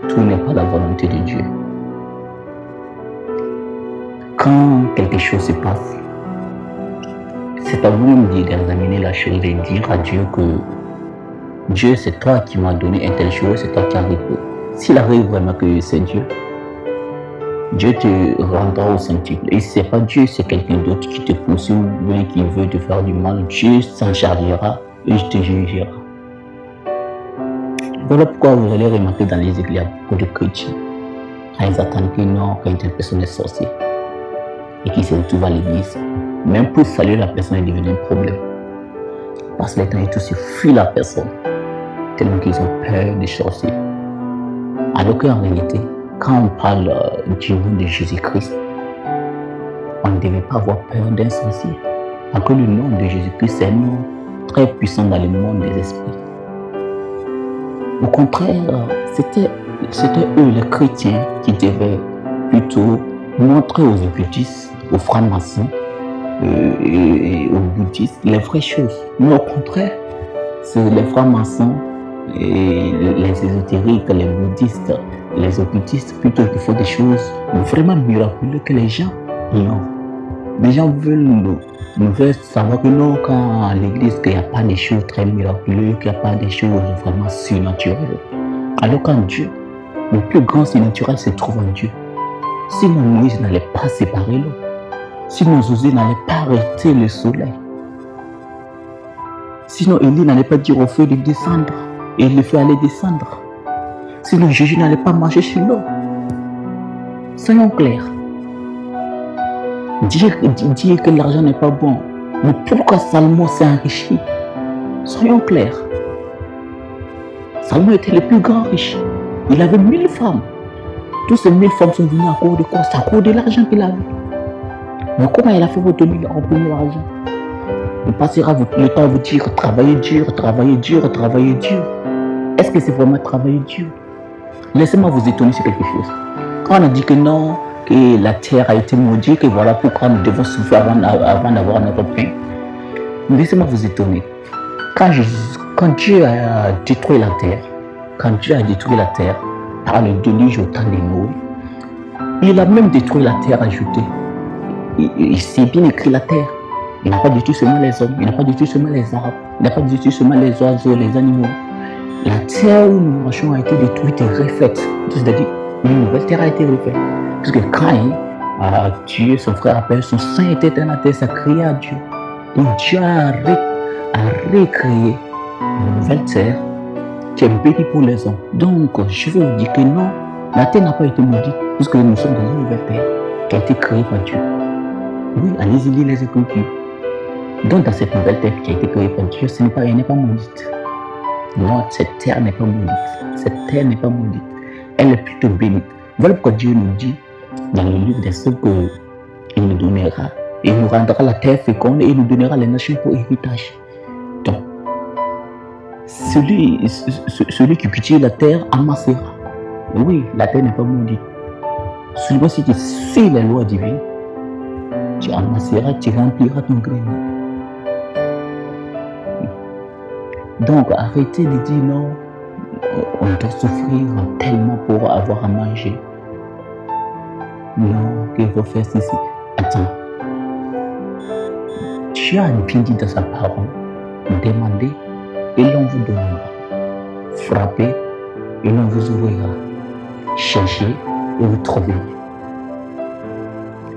tout n'est pas la volonté de Dieu. Quand quelque chose se passe, c'est à vous d'examiner la chose et dire à Dieu que Dieu, c'est toi qui m'as donné un tel chose, c'est toi qui arrive. S'il arrive vraiment que c'est Dieu, Dieu te rendra au centuple. Et si ce n'est pas Dieu, c'est quelqu'un d'autre qui te poursuit ou bien qui veut te faire du mal, Dieu s'en chargera et te jugera. Voilà pourquoi vous allez remarquer dans les églises, il y a beaucoup de chrétiens. Quand ils attendent que non, quand une personne est sorcière et qu'ils se retrouvent à l'église, même pour saluer la personne est devenu un problème. Parce que les temps et tout se fuient la personne, tellement qu'ils ont peur des sorciers. Alors qu'en réalité, quand on parle du nom de Jésus-Christ, on ne devait pas avoir peur d'un sorcier. Parce que le nom de Jésus-Christ, c'est un nom très puissant dans le monde des esprits. Au contraire, c'était eux, les chrétiens, qui devaient plutôt montrer aux occultistes, aux francs-maçons et aux bouddhistes les vraies choses. Mais au contraire, c'est les francs-maçons et les ésotériques, les bouddhistes, les occultistes, plutôt qui font des choses vraiment miraculeuses que les gens ignorent. Les gens veulent savoir que non, quand à l'église, qu'il n'y a pas des choses très miraculeuses, qu'il n'y a pas des choses vraiment surnaturelles. Alors qu'en Dieu, le plus grand surnaturel se trouve en Dieu. Sinon Moïse n'allait pas séparer l'eau. Sinon Josué n'allait pas arrêter le soleil. Sinon Élie n'allait pas dire au feu de descendre et le feu allait descendre. Sinon Jésus n'allait pas marcher sur l'eau. Soyons clairs. Dire que l'argent n'est pas bon. Mais pourquoi Salomon s'est enrichi? Soyons clairs. Salomon était le plus grand riche. Il avait 1000 femmes. Toutes ces 1000 femmes sont venues à cause de quoi? C'est à cause de l'argent qu'il avait. Mais comment il a fait pour obtenir l'argent? Il passera le temps à vous dire travaillez dur, travaillez dur, travaillez dur. Est-ce que c'est vraiment travailler dur? Laissez-moi vous étonner sur quelque chose. Quand on a dit que non, que la terre a été maudite, que voilà pourquoi nous devons souffrir avant d'avoir notre pain. Laissez-moi vous étonner. Quand Dieu a détruit la terre, par le déluge au temps de Noé, il a même détruit la terre ajoutée. Il s'est bien écrit la terre. Il n'a pas du tout seulement les hommes, il n'a pas du tout seulement les arbres, il n'a pas du tout seulement les oiseaux, les animaux. La terre où nous marchons a été détruite et refaite. C'est-à-dire, une nouvelle terre a été refaite. Parce que Caïn a tué son frère Abel, son sang était dans la terre, ça criait à Dieu. Donc Dieu a recréé une nouvelle terre qui est bénie pour les hommes. Donc, je veux vous dire que non, la terre n'a pas été maudite, puisque nous sommes dans une nouvelle terre qui a été créée par Dieu. Oui, allez-y lire les Écritures. Donc, dans cette nouvelle terre qui a été créée par Dieu, elle n'est pas maudite. Non, cette terre n'est pas maudite. Cette terre n'est pas maudite. Elle est plutôt bénite. Voilà pourquoi Dieu nous dit dans le livre des Psaumes qu'il nous donnera. Il nous rendra la terre féconde et il nous donnera les nations pour héritage. Donc, celui qui cultive la terre amassera. Oui, la terre n'est pas maudite. Seulement si tu suis les lois divines, tu amasseras, tu rempliras ton grenier. Donc, arrêtez de dire non, on doit souffrir tellement pour avoir à manger. Non, qu'il faut faire ceci. Attends. Dieu a bien dit dans sa parole, demandez et l'on vous donnera. Frappez et l'on vous ouvrira. Cherchez et vous trouverez.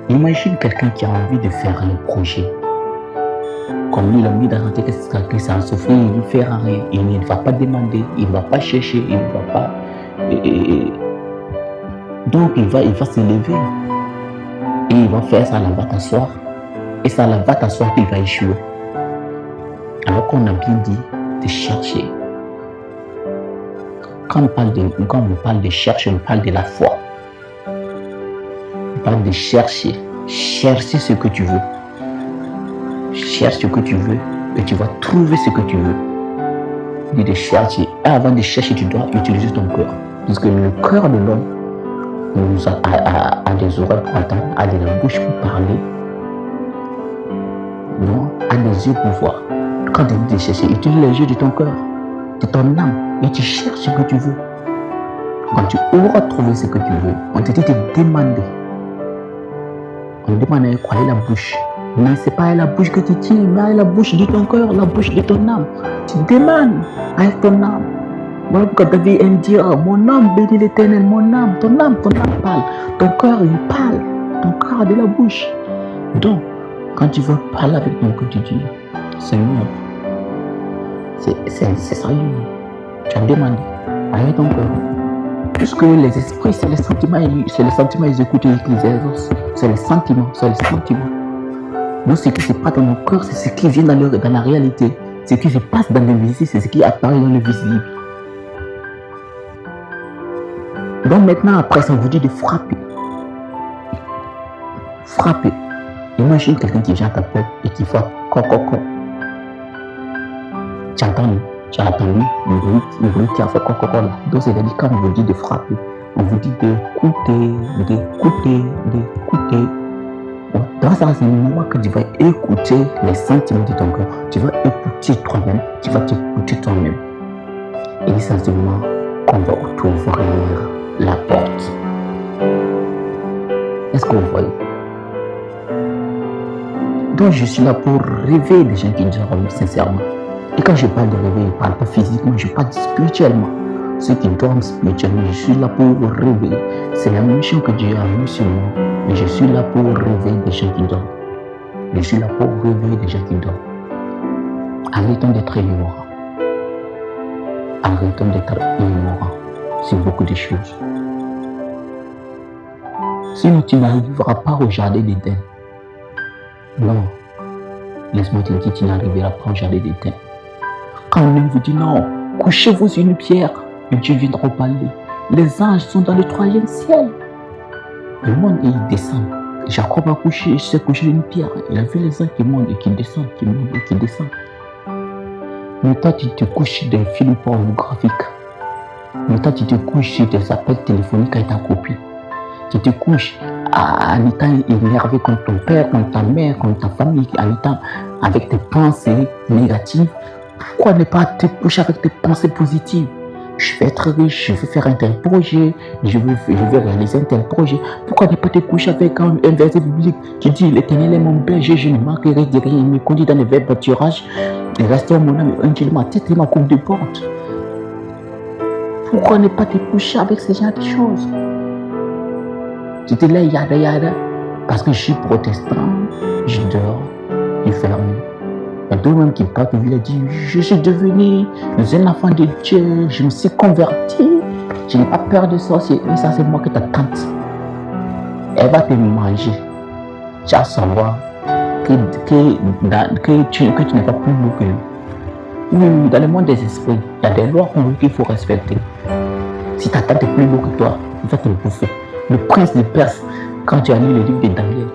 Imagine quelqu'un qui a envie de faire un projet. Comme lui, il a mis dans la tête que ça a souffrir, il ne fera rien. Il ne va pas demander, il ne va pas chercher, il ne va pas. Donc il va se lever. Et il va faire ça, là va t'asseoir. Et ça là va t'asseoir qu'il va échouer. Alors qu'on a bien dit de chercher. Quand on parle de chercher, on parle de la foi. On parle de chercher. Chercher ce que tu veux. Cherche ce que tu veux et tu vas trouver ce que tu veux. Dis de chercher. Et avant de chercher, tu dois utiliser ton cœur. Parce que le cœur de l'homme a des oreilles pour entendre, a de la bouche pour parler, non, a des yeux pour voir. Quand tu dis de chercher, utilise les yeux de ton cœur, de ton âme, et tu cherches ce que tu veux. Quand tu auras trouvé ce que tu veux, on te dit de demander. On demande quoi est la bouche. Mais ce n'est pas la bouche que tu tiens, mais la bouche de ton cœur, la bouche de ton âme. Tu demandes avec ton âme. Voilà pourquoi David aime dire, mon âme bénit l'Éternel, mon âme parle. Ton cœur, il parle. Ton cœur de la bouche. Donc, quand tu veux parler avec ton cœur, tu dis, Seigneur, c'est sérieux. Tu as demandé avec ton cœur. Puisque les esprits, c'est les sentiments, ils écoutent et ils exercent. C'est les sentiments. Donc, ce qui se passe dans nos cœurs, c'est ce qui vient dans la réalité. Ce qui se passe dans l'invisible, c'est ce qui apparaît dans le visible. Donc maintenant, après ça, on vous dit de frapper. Frapper. Imagine quelqu'un qui vient à ta porte et qui frappe. Tu as entendu le bruit qui a fait là. Donc c'est-à-dire quand on vous dit de frapper, on vous dit d'écouter. Dans ça, c'est un moment que tu vas écouter les sentiments de ton cœur. Tu vas écouter toi-même. Tu vas t'écouter toi-même. Et c'est à ce moment qu'on va t'ouvrir la porte. Est-ce que vous voyez? Donc je suis là pour réveiller les gens qui dorment sincèrement. Et quand je parle de réveil, je ne parle pas physiquement, je parle spirituellement. Ceux qui dorment spirituellement, je suis là pour réveiller. C'est la mission que Dieu a mis sur moi. Mais je suis là pour réveiller des gens qui dorment. Je suis là pour réveiller des gens qui dorment. Arrêtons d'être ignorants. Arrêtons d'être ignorants sur beaucoup de choses. Sinon, tu n'arriveras pas au jardin d'Éden. Non. Laisse-moi te dire, tu n'arriveras pas au jardin d'Éden. Quand on vous dit non, couchez-vous sur une pierre, et Dieu viendra parler. Les anges sont dans le 3e ciel. Le monde, il descend. Jacob a couché, il s'est couché sur une pierre. Il a vu les anges qui montent et qui descendent, qui montent et qui descendent. Mais toi, tu te couches sur des films pornographiques. Mais toi, tu te couches sur des appels téléphoniques avec ta copine. Tu te couches en étant énervé contre ton père, contre ta mère, contre ta famille, en étant avec tes pensées négatives. Pourquoi ne pas te coucher avec tes pensées positives? Je vais être riche, je vais faire un tel projet, je vais réaliser un tel projet. Pourquoi ne pas te coucher avec un verset biblique qui dit l'Éternel est mon berger, je ne manquerai de rien, il me conduit dans les verts pâturages, et reste mon âme évangile ma tête et ma coupe de porte. Pourquoi ne pas te coucher avec ces genre de choses? Tu te lèves yada, parce que je suis protestant, je dors, je ferme. Il y a d'autres même qui partent, il a dit, je suis devenu un enfant de Dieu, je me suis converti, je n'ai pas peur de sorcier. Mais ça, c'est moi que ta tante. Elle va te manger. Tu vas savoir que tu n'es pas plus beau que lui. Oui, dans le monde des esprits, il y a des lois qu'il faut respecter. Si ta tante est plus beau que toi, il va te bouffer. Le prince de Perse, quand tu as lu le livre de Daniel,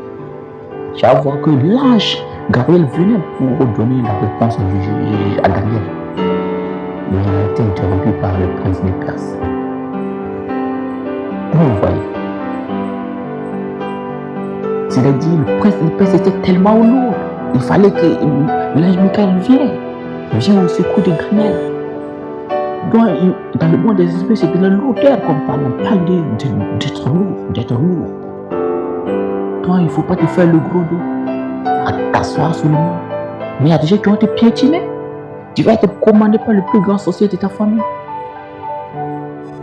tu vas voir que l'ange Gabriel venait pour donner la réponse à Daniel. Mais il a été interrompu par le prince de Perse. Vous voyez. C'est-à-dire, le prince de Perse était tellement lourd. Il fallait que l'ange Michael vienne au secours de Daniel. Donc, dans le monde des esprits, c'est de la lourdeur qu'on parle. On parle d'être lourd. Toi, il ne faut pas te faire le gros dos. À t'asseoir sur le mur. Mais il y a des gens qui vont te piétiner. Tu vas être commandé par le plus grand sorcier de ta famille.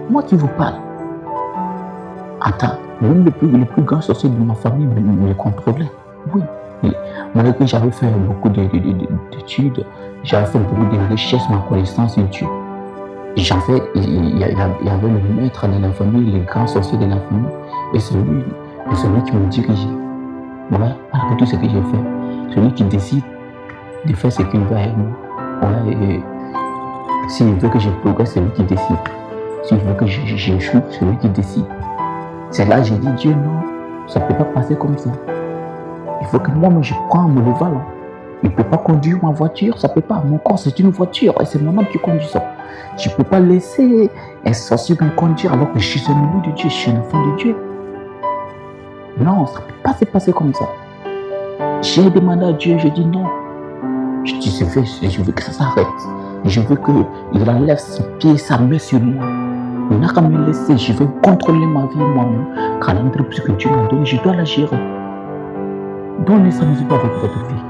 Moi qui vous parle. Attends, même le plus grand sorcier de ma famille me contrôlait. Oui. Malgré que j'avais fait beaucoup d'études, j'avais fait beaucoup de recherches, ma connaissance sur Dieu. Il y avait le maître de la famille, le grand sorcier de la famille, et celui qui me dirigeait. Voilà, après tout ce que j'ai fait, celui qui décide de faire ce qu'il veut avec moi. Voilà, s'il veut que je progresse, c'est lui qui décide. S'il veut que j'échoue, c'est lui qui décide. C'est là que j'ai dit, Dieu, non, ça ne peut pas passer comme ça. Il faut que moi-même je prenne le volant. Il ne peut pas conduire ma voiture, ça ne peut pas. Mon corps, c'est une voiture et c'est mon âme qui conduit ça. Je ne peux pas laisser un sorcier me conduire alors que je suis un nouveau de Dieu, je suis un enfant de Dieu. Non, ça ne peut pas se passer comme ça. J'ai demandé à Dieu, je dis non. Je dis, je veux que ça s'arrête. Je veux qu'il enlève ses pieds, sa main sur moi. On n'a qu'à me laisser, je vais contrôler ma vie moi-même. Car l'entreprise que Dieu m'a donnée, je dois la gérer. Donc ne s'amusez pas avec votre vie.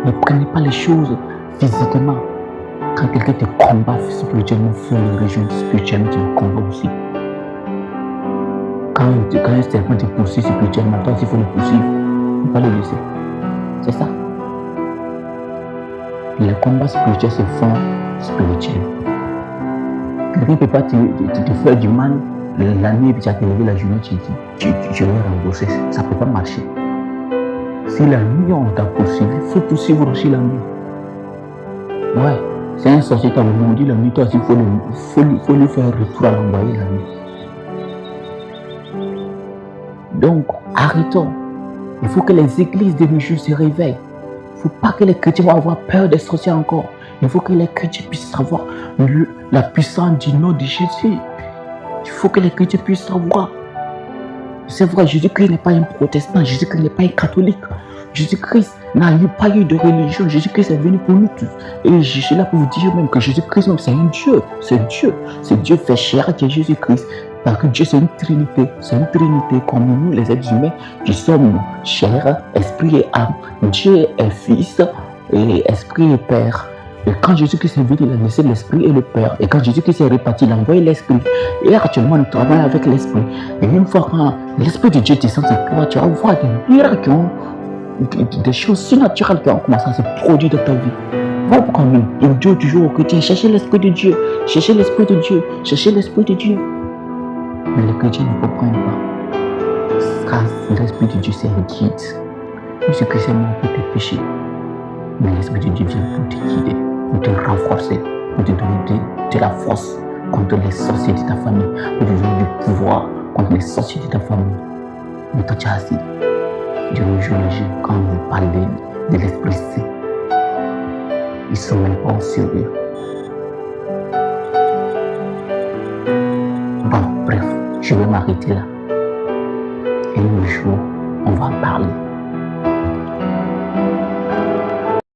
Ne prenez pas les choses physiquement. Quand quelqu'un te combat spirituellement, il faut le rejoindre spirituellement, tu le combats aussi. Quand un serpent te poursuit spirituellement, toi aussi il faut le poursuivre. Il ne faut pas le laisser. C'est ça. Les combats spirituels se font spirituels. Quelqu'un ne peut pas te faire du mal la nuit et puis tu as te levé la journée, tu dis, je vais rembourser. Ça ne peut pas marcher. Si la nuit on t'a poursuivi, il faut poursuivre aussi la nuit. Ouais, c'est un sorcier qui t'a maudit la nuit, toi aussi il faut lui faire un retour à l'envoyer la nuit. Donc, arrêtons. Il faut que les églises de nos jours se réveillent. Il ne faut pas que les chrétiens vont avoir peur des sorciers encore. Il faut que les chrétiens puissent savoir la puissance du nom de Jésus. Il faut que les chrétiens puissent savoir. C'est vrai, Jésus-Christ n'est pas un protestant, Jésus-Christ n'est pas un catholique. Jésus-Christ n'a pas eu de religion, Jésus-Christ est venu pour nous tous. Et je suis là pour vous dire même que Jésus-Christ, c'est un Dieu, c'est Dieu fait chair qui est Jésus-Christ. Parce que Dieu, c'est une trinité comme nous, les êtres humains, qui sommes chair, esprit et âme. Dieu est Fils et Esprit et Père. Et quand Jésus-Christ est venu, il a laissé l'Esprit et le Père. Et quand Jésus-Christ est reparti, il a envoyé l'Esprit. Et actuellement, nous travaillons avec l'Esprit. Et une fois quand l'Esprit de Dieu descend sur toi, tu vas voir des miracles, des choses surnaturelles qui ont commencé à se produire dans ta vie. Voilà pourquoi nous disons toujours aux chrétiens, cherchez l'Esprit de Dieu, cherchez l'Esprit de Dieu, cherchez l'Esprit de Dieu. Mais les chrétiens ne comprennent pas. Car l'Esprit de Dieu, c'est un guide. Jésus-Christ est mort pour tes péchés. Mais l'Esprit de Dieu vient pour te guider, pour te renforcer, pour te donner de la force contre les sorciers de ta famille, pour te donner du pouvoir contre les sorciers de ta famille. Mais toi, tu es assis. De nos jours, les gens, quand on vous parle de l'Esprit Saint, ils ne sont même pas sérieux. Bon, bref, je vais m'arrêter là. Et un jour, on va en parler.